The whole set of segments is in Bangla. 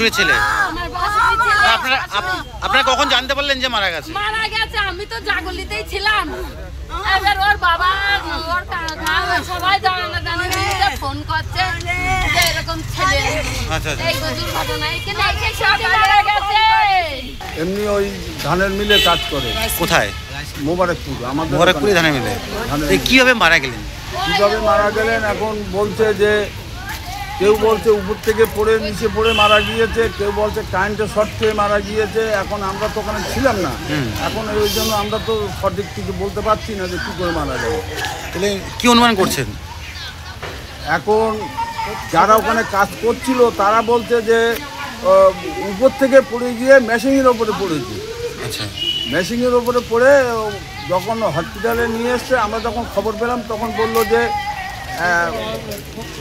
ভাসুরের ছেলে। আপনারা কখন জানতে পারলেন যে মারা গেছে? মারা গেছে আমি তো জাগলিতেই ছিলাম। এবার ওর বাবা ওর সবাই জানাজানি ফোন করছে যে এরকম ছেলে এই দুর্ঘটনা এখানে এসে সব মারা গেছে। এমনি ওই ধানের মিলে কাজ করে। কোথায়? মোবারকপুর। আমাদের মোবারকপুরে ধানের মিলে। কিভাবে মারা গেলেন? কিভাবে মারা গেলেন এখন বলছে যে কেউ বলছে উপর থেকে পড়ে নিচে পড়ে মারা গিয়েছে, কেউ বলছে কারেন্টে শর্ট খেয়ে মারা গিয়েছে। এখন আমরা তো ওখানে ছিলাম না, এখন ওই জন্য আমরা তো সঠিক কিছু বলতে পারছি না যে কী করে মারা যাবে। তাহলে কী অনুমান করছেন? এখন যারা ওখানে কাজ করছিল তারা বলছে যে উপর থেকে পড়ে গিয়ে মেশিনের ওপরে পড়েছে। আচ্ছা, মেশিনের ওপরে পড়ে যখন হসপিটালে নিয়ে এসছে আমরা যখন খবর পেলাম তখন বললো যে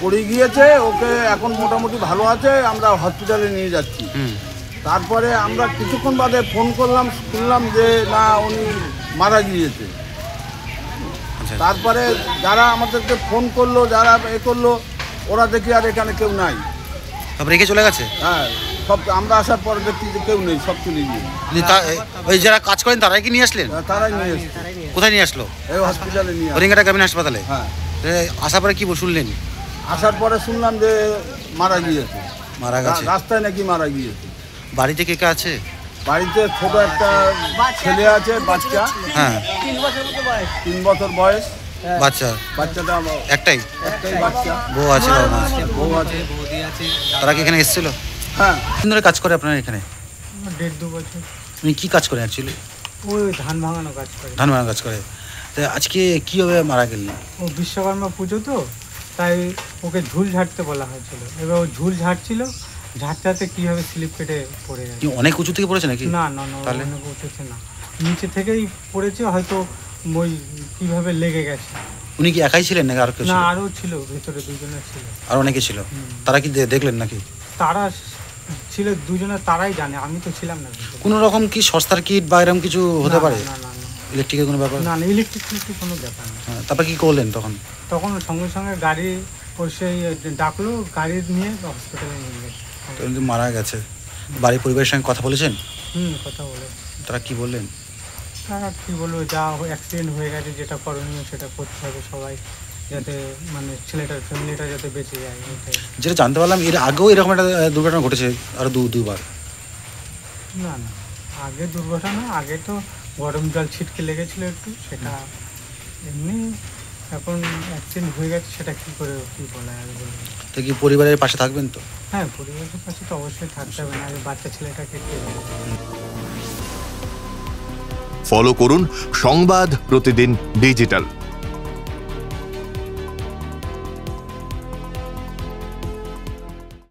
পড়ে গিয়েছে, ওকে এখন মোটামুটি ভালো আছে, আমরা হসপিটালে নিয়ে যাচ্ছি। তারপরে আমরা কিছুক্ষণ বাদে ফোন করলাম, শুনলাম যে না উনি মারা গিয়েছে। তারপরে যারা আমাদেরকে ফোন করলো, যারা করলো, ওরা দেখি আর এখানে কেউ নাই, সব রেখে চলে গেছে। হ্যাঁ, সব আমরা আসার পরে দেখছি যে কেউ নেই, সব তুলে নিয়ে। ওই যারা কাজ করেন তারাই কি নিয়ে আসলেন? তারাই নিয়ে এসছে। কোথায় নিয়ে আসলো? এই হসপিটালে নিয়ে। হরিঙ্গাটা গ্রামীণ হাসপাতালে। হ্যাঁ, আসার পরে কি শুনলেন? আসার পরে শুনলাম যে মারা গিয়েছে, মারা গেছে, রাস্তায় নাকি মারা গিয়েছে। বাড়িতে কে কে আছে? বাড়িতে ছোট একটা ছেলে আছে, বাচ্চা। হ্যাঁ, 3 বছর বয়স বাচ্চা। বাচ্চাটা একটাই বাচ্চা। বউ আছে, বউ আছে। তারা কি এখানে এসেছিল? হ্যাঁ। কতদিন ধরে কাজ করে আপনার এখানে? 1.5-2 বছর। উনি কি কাজ করেন অ্যাকচুয়ালি? ওই ধান ভাঙানো কাজ করে। ধান ভাঙানো কাজ করে। তো আজকে কীভাবে মারা গেলেন? ও বিশ্বকর্মা পুজো তো, তাই ওকে ঝুল ঝাড়তে বলা হয়েছিল। এবার ও ঝুল ঝাড়ছিল, ঝাড়তে কীভাবে স্লিপ কেটে পড়ে গেছে। অনেক উঁচু থেকে পড়েছে নাকি? না না না, অনেক উঠেছে না, নিচে থেকেই পড়েছে, হয়তো ওই কীভাবে লেগে গেছে। উনি কি একাই ছিলেন নাকি আর কেউ? না, আরও ছিল, ভেতরে 2 জনে ছিল। আর অনেকে ছিল? তারা কি দেখলেন নাকি? তারা ছিল 2 জনে, তারাই জানে, আমি তো ছিলাম না। কোনো রকম কি শর্ট সার্কিট বা এরকম কিছু হতে পারে? না না না, ইলেকট্রিকের কোনো ব্যাপার? না না, ইলেকট্রিক কোনো ব্যাপার না। তারপর কি করলেন তখন? তখন সঙ্গে সঙ্গে গাড়ি ওর সেই ডাকলো, গাড়ি নিয়ে হসপিটালে নিয়ে গেছে। মারা গেছে। বাড়ির পরিবারের সঙ্গে কথা বলেছেন? কথা বলে। তারা কি বললেন? তারা কী বলবো, যা অ্যাক্সিডেন্ট হয়ে গেছে, যেটা করণীয় সেটা করতে হবে সবাই, যাতে মানে ছেলেটার ফ্যামিলিটা যাতে বেঁচে যায়। যেটা জানতে পারলাম এর আগেও এরকম একটা দুর্ঘটনা ঘটেছে, আরও দুবার। না না, আগে দুর্ঘটনা, আগে তো গরম জল ছিটকে লেগেছিল একটু, সেটা এমনি। এখন অ্যাক্সিডেন্ট হয়ে গেছে, সেটা কী করে কী বলা যাবে বলুন? তো কি পরিবারের পাশে থাকবেন তো? হ্যাঁ, পরিবারের পাশে তো অবশ্যই থাকতে হবে, না বাচ্চা ছেলেটাকে কে। ফলো করুন সংবাদ প্রতিদিন ডিজিটাল।